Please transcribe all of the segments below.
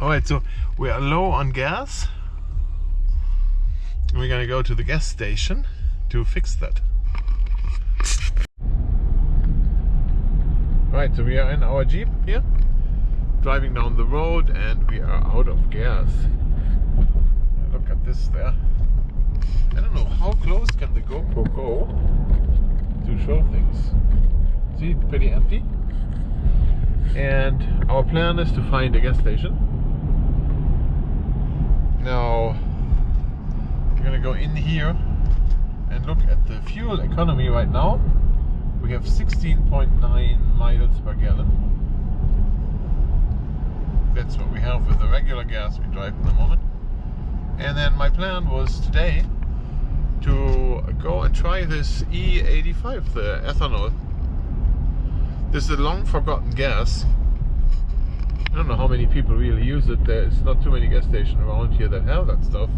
Alright, so we are low on gas. We're gonna go to the gas station to fix that. Alright, so we are in our Jeep here, driving down the road, and we are out of gas. Look at this there. I don't know, how close can the GoPro go to show things? See, pretty empty. And our plan is to find a gas station. Now, we're gonna go in here and look at the fuel economy right now. We have 16.9 miles per gallon. That's what we have with the regular gas we drive at the moment. And then my plan was today to go and try this E85, the ethanol. This is a long forgotten gas. I don't know how many people really use it. There's not too many gas stations around here that have that stuff,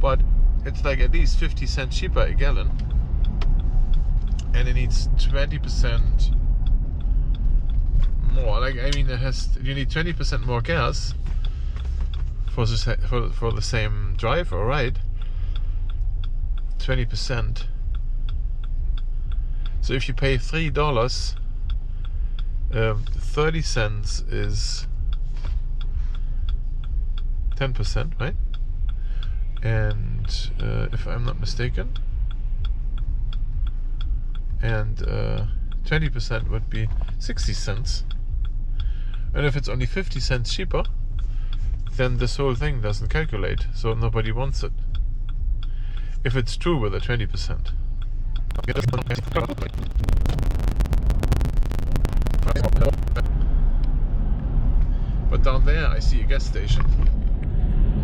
but it's like at least 50 cents cheaper a gallon, and it needs 20% more. Like, I mean, you need 20% more gas for the same drive or ride. 20%. So if you pay $3, 30 cents is 10%, right? And if I'm not mistaken, and 20% would be 60 cents. And if it's only 50 cents cheaper, then this whole thing doesn't calculate, so nobody wants it. If it's true with the 20%. But down there I see a gas station,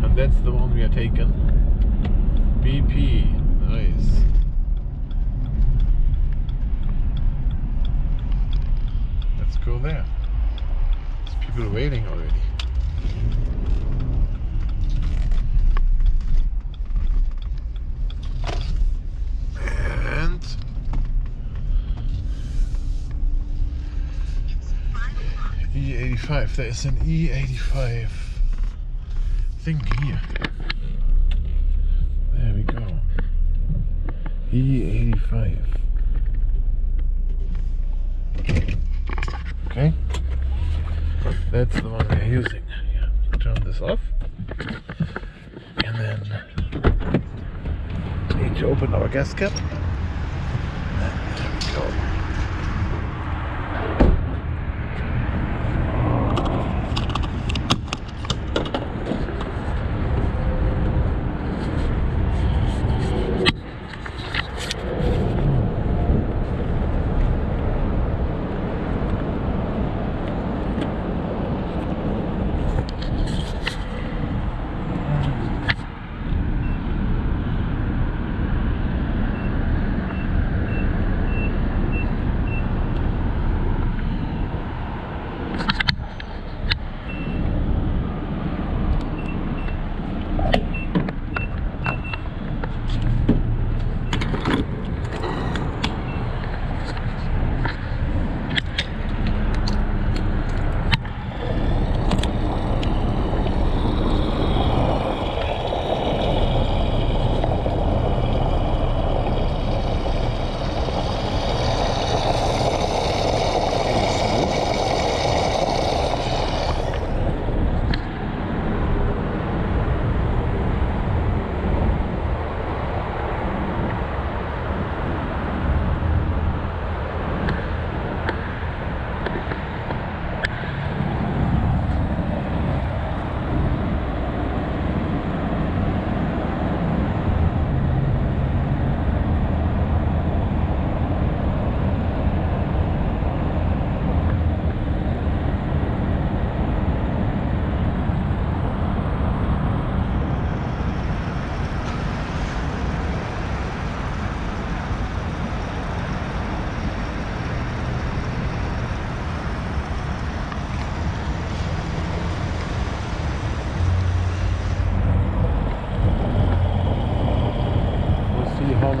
and that's the one we are taking. BP, nice. Let's go there. There's people waiting already. And E85, there is an E85 thing here. There we go. E85. Okay, that's the one we're using. Yeah. Turn this off, and then need to open our gas cap. There we go.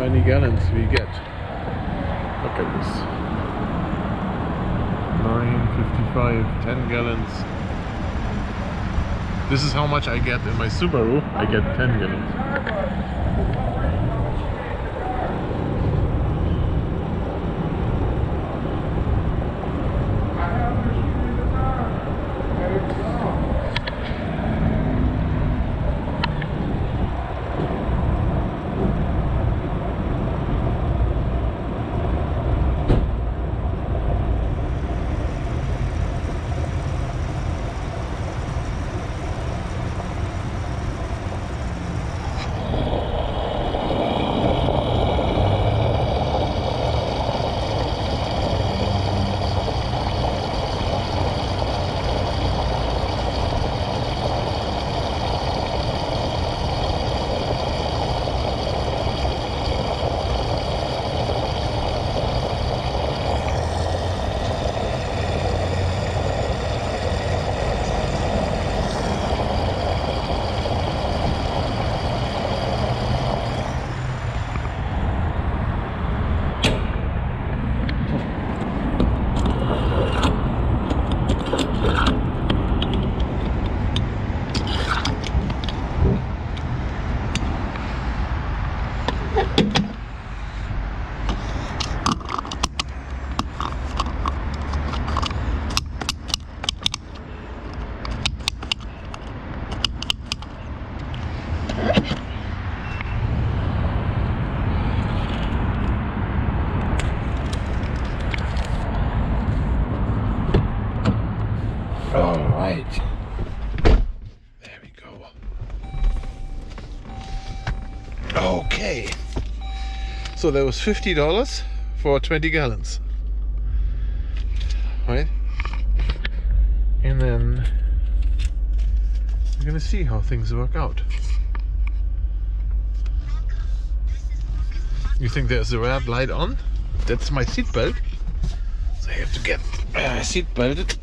many gallons we get. Look at this. 9.55, 10 gallons. This is how much I get in my Subaru. I get 10 gallons. All right, there we go. Okay, so that was $50 for 20 gallons, right? And then we're gonna see how things work out. You think there's a red light on? That's my seat belt, so I have to get seat belted.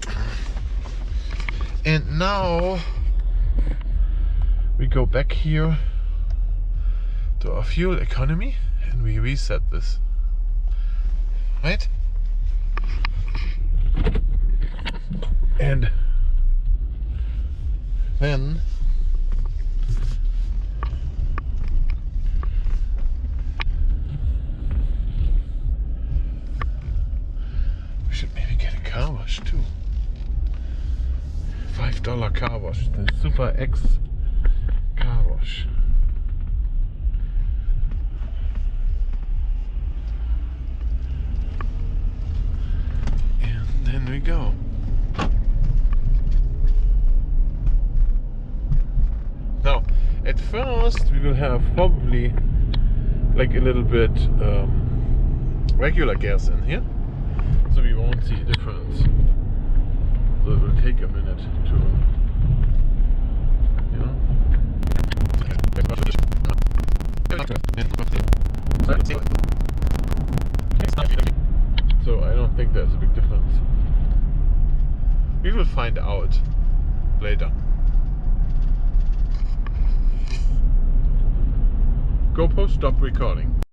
And now we go back here to our fuel economy and we reset this, right? And then we should maybe get a car wash too. $5 car wash, the Super X car wash. And then we go. Now, at first we will have probably like a little bit regular gas in here, so we won't see a difference. So it will take a minute to, you know. So I don't think there's a big difference. We will find out later. GoPro, stop recording.